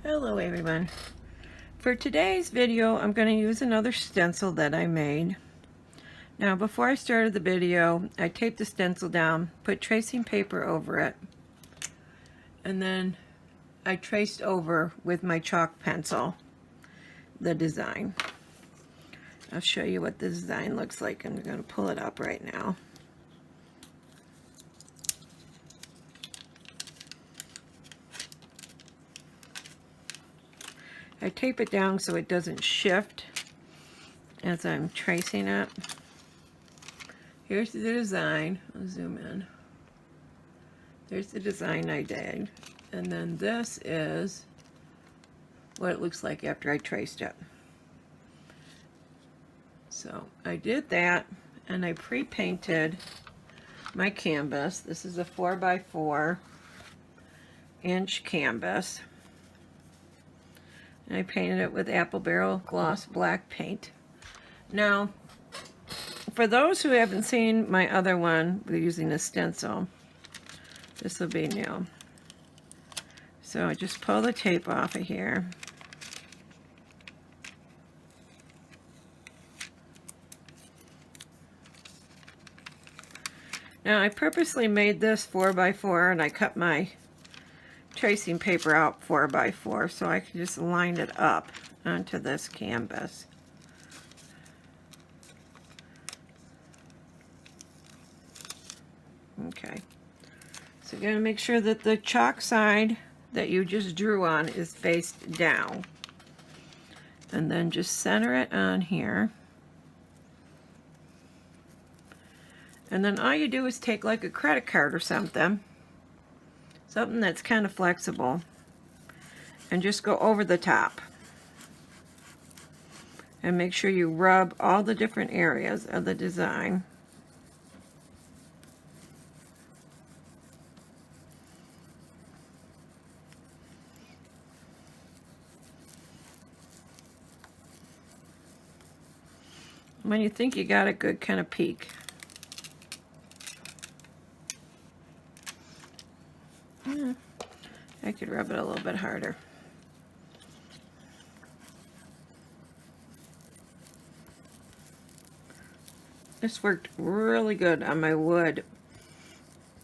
Hello everyone. For today's video I'm going to use another stencil that I made. Now before I started the video I taped the stencil down, put tracing paper over it, and then I traced over with my chalk pencil the design. I'll show you what the design looks like. I'm going to pull it up right now. I tape it down so it doesn't shift as I'm tracing it. Here's the design. I'll zoom in. There's the design I did. And then this is what it looks like after I traced it. So I did that and I pre-painted my canvas. This is a 4x4 inch canvas. And I painted it with Apple Barrel Gloss black paint. Now, for those who haven't seen my other one using a stencil, this will be new. So I just pull the tape off of here. Now I purposely made this 4x4 and I cut my tracing paper out 4x4 so I can just line it up onto this canvas. Okay, so you're going to make sure that the chalk side that you just drew on is faced down, and then just center it on here. And then all you do is take like a credit card or something that's kind of flexible, and just go over the top and make sure you rub all the different areas of the design. When you think you got a good kind of peak. I could rub it a little bit harder. This worked really good on my wood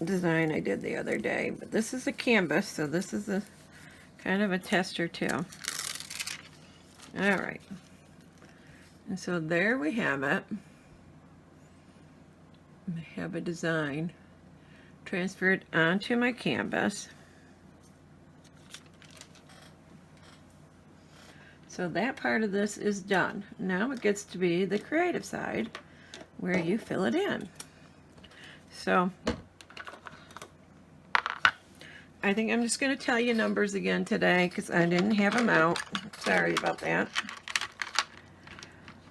design I did the other day, but this is a canvas, so this is a kind of a tester too. All right, and so there we have it. I have a design transferred onto my canvas. So that part of this is done. Now it gets to be the creative side where you fill it in. So I think I'm just going to tell you numbers again today because I didn't have them out. Sorry about that.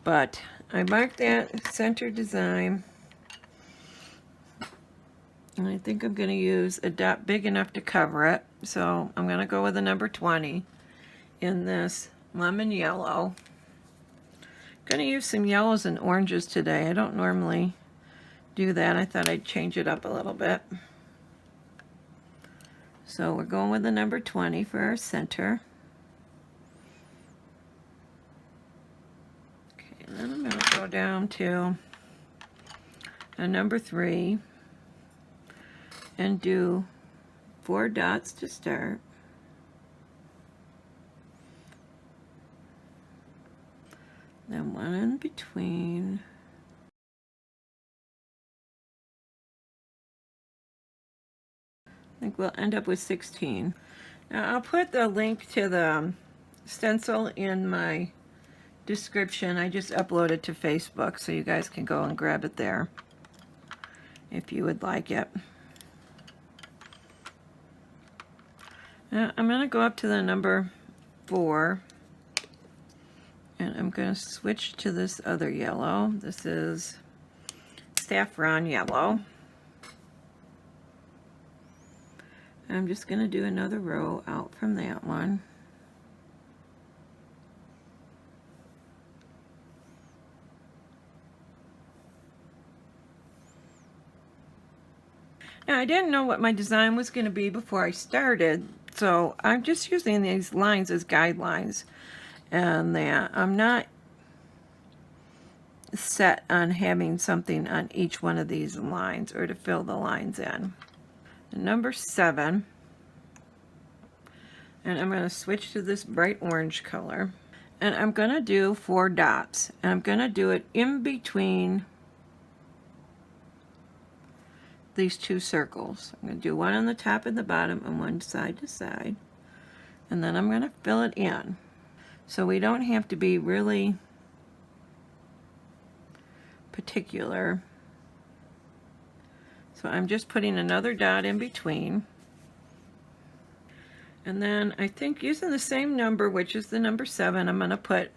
But I marked that center design. And I think I'm going to use a dot big enough to cover it. So I'm going to go with a number 20 in this lemon yellow. I'm going to use some yellows and oranges today. I don't normally do that. I thought I'd change it up a little bit. So we're going with the number 20 for our center. Okay, and then I'm going to go down to a number 3 and do 4 dots to start. Then one in between. I think we'll end up with 16. Now I'll put the link to the stencil in my description. I just uploaded to Facebook, so you guys can go and grab it there if you would like it. Now I'm going to go up to the number 4. And I'm going to switch to this other yellow. This is Saffron Yellow. I'm just going to do another row out from that one. Now I didn't know what my design was going to be before I started, So I'm just using these lines as guidelines, and that I'm not set on having something on each one of these lines or to fill the lines in. And number 7, and I'm going to switch to this bright orange color, and I'm going to do 4 dots, and I'm going to do it in between these 2 circles. I'm going to do one on the top and the bottom and one side to side, and then I'm going to fill it in. So we don't have to be really particular. So I'm just putting another dot in between. And then I think using the same number, which is the number 7, I'm going to put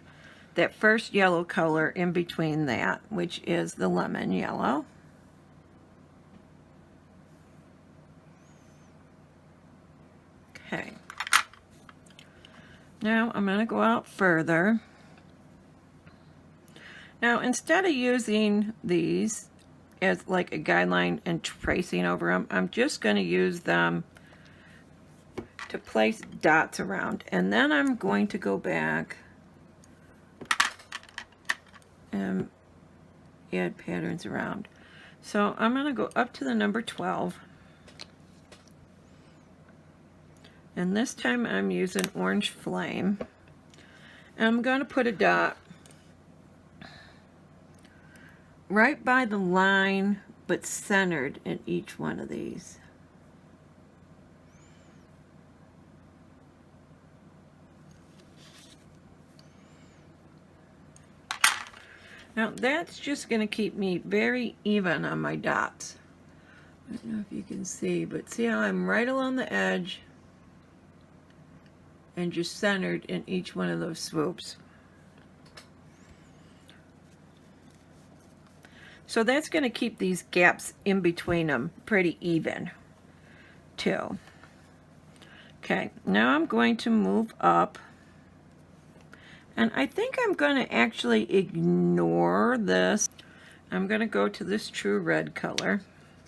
that first yellow color in between that, which is the lemon yellow. Okay. Now I'm going to go out further. Now instead of using these as like a guideline and tracing over them, I'm just going to use them to place dots around, and then I'm going to go back and add patterns around. So I'm going to go up to the number 12, and this time I'm using orange flame, and I'm going to put a dot right by the line but centered in each one of these. Now that's just going to keep me very even on my dots. I don't know if you can see, but see how I'm right along the edge and just centered in each one of those swoops. So that's going to keep these gaps in between them pretty even too. Okay, now I'm going to move up. And I think I'm going to actually ignore this. I'm going to go to this true red color.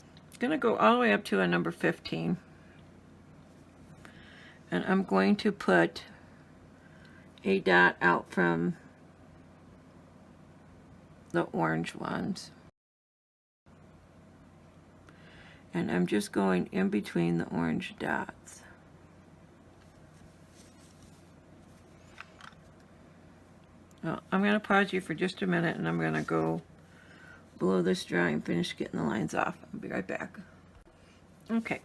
I'm going to go all the way up to a number 15. And I'm going to put a dot out from the orange ones. And I'm just going in between the orange dots. Well, I'm going to pause you for just a minute, and I'm going to go blow this dry and finish getting the lines off. I'll be right back. Okay,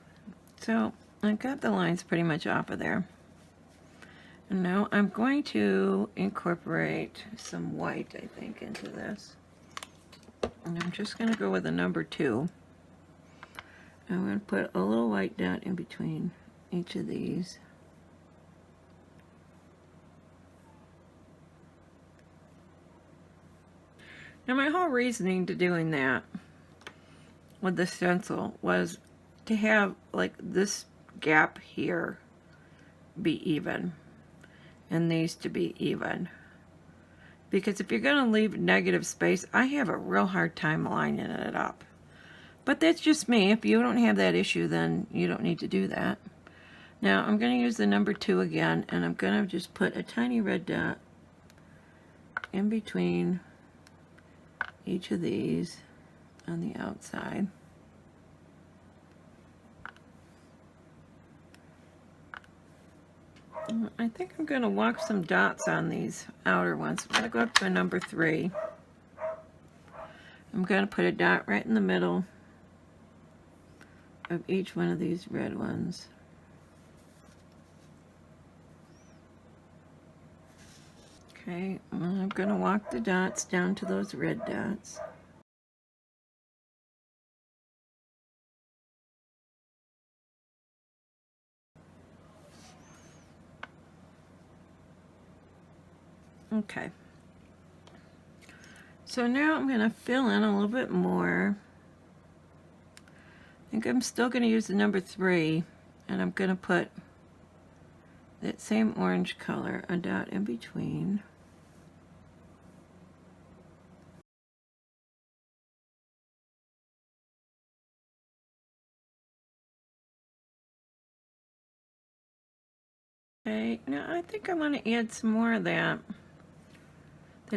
so I got the lines pretty much off of there. And now I'm going to incorporate some white, I think, into this. And I'm just going to go with a number 2. I'm going to put a little white dot in between each of these. Now my whole reasoning to doing that with the stencil was to have like this gap here be even and these to be even. Because if you're going to leave negative space, I have a real hard time lining it up. But that's just me. If you don't have that issue, then you don't need to do that. Now I'm going to use the number 2 again, and I'm going to just put a tiny red dot in between each of these on the outside. I think I'm going to walk some dots on these outer ones. I'm going to go up to a number 3. I'm going to put a dot right in the middle of each one of these red ones. Okay, I'm going to walk the dots down to those red dots. Okay. So now I'm going to fill in a little bit more. I think I'm still going to use the number 3, and I'm going to put that same orange color, a dot in between. Okay, now I think I want to add some more of that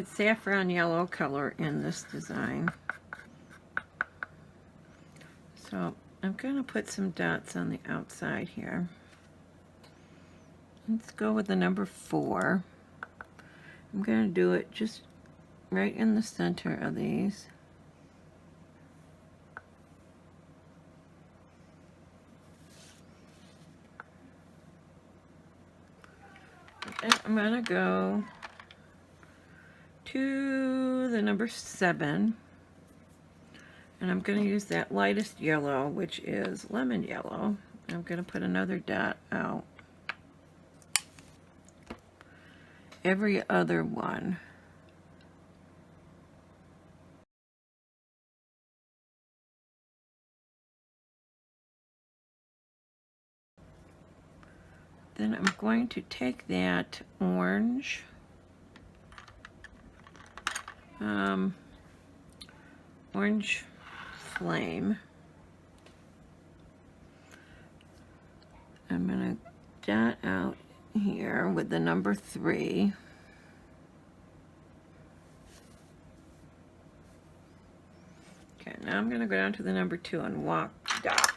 saffron yellow color in this design. So I'm going to put some dots on the outside here. Let's go with the number 4. I'm going to do it just right in the center of these. And I'm going to go to the number 7. And I'm going to use that lightest yellow, which is lemon yellow. I'm going to put another dot out. Every other one. Then I'm going to take that orange, orange flame. I'm going to dot out here with the number 3. Okay, now I'm going to go down to the number 2 and walk dots.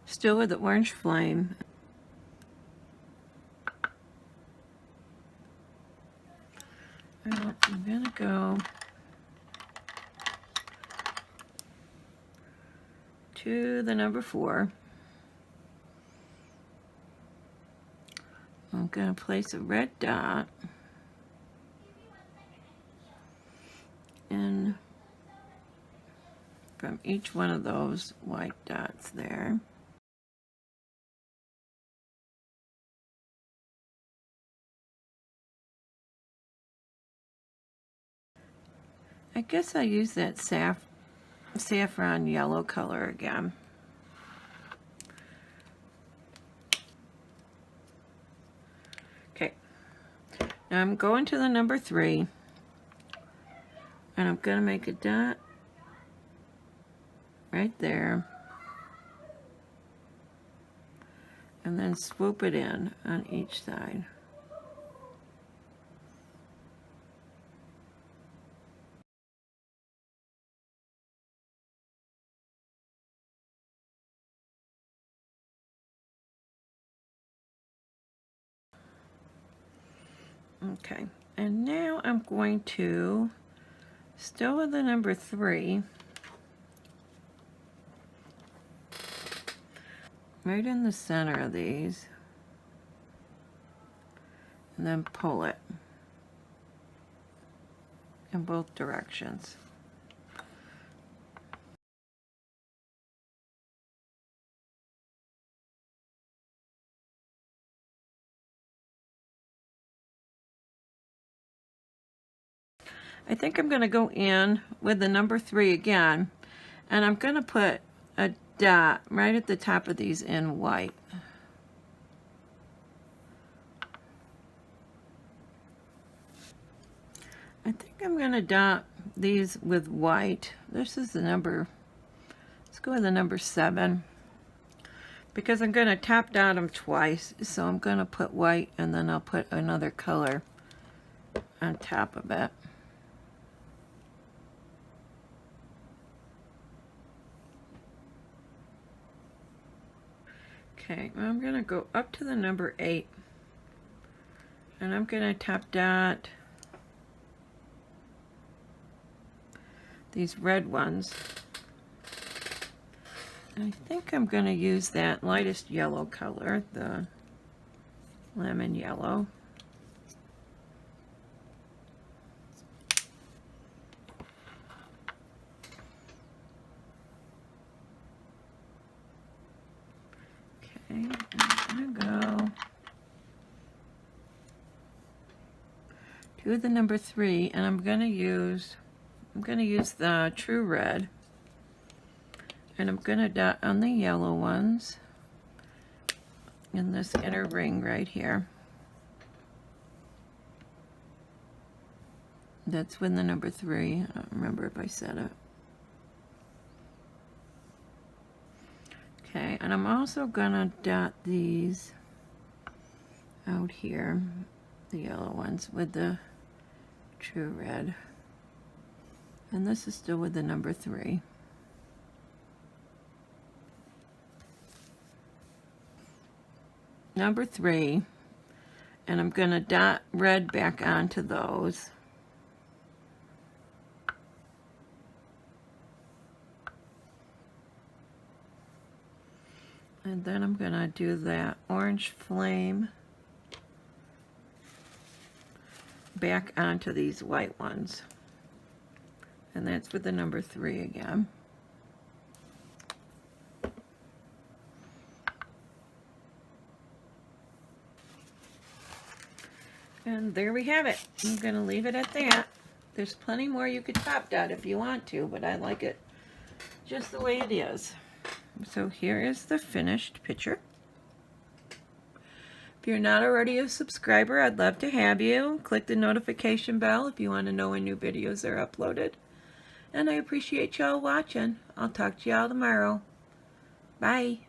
Still with the orange flame. I'm going to go to the number 4. I'm going to place a red dot in from each one of those white dots there. I guess I'll use that saffron yellow color again. Okay, now I'm going to the number 3, and I'm going to make a dot right there, and then swoop it in on each side. Okay, and now I'm going to, still with the number 3, right in the center of these, and then pull it in both directions. I think I'm going to go in with the number 3 again, and I'm going to put a dot right at the top of these in white. I think I'm going to dot these with white. This is the number, let's go with the number 7, because I'm going to top dot them twice, so I'm going to put white and then I'll put another color on top of it. Okay, I'm going to go up to the number 8, and I'm going to top dot these red ones. I think I'm going to use that lightest yellow color, the lemon yellow. Okay, I'm going to go to the number 3, and I'm going to use the true red, and I'm going to dot on the yellow ones in this inner ring right here. That's with the number 3. I don't remember if I said it. and I'm also gonna dot these out here, the yellow ones, with the true red. And this is still with the number 3. Number 3, and I'm gonna dot red back onto those. And then I'm gonna do that orange flame back onto these white ones. And that's with the number 3 again. And there we have it. I'm going to leave it at that. There's plenty more you could top dot if you want to, but I like it just the way it is. So here is the finished picture. If you're not already a subscriber, I'd love to have you. Click the notification bell if you want to know when new videos are uploaded. And I appreciate y'all watching. I'll talk to y'all tomorrow. Bye.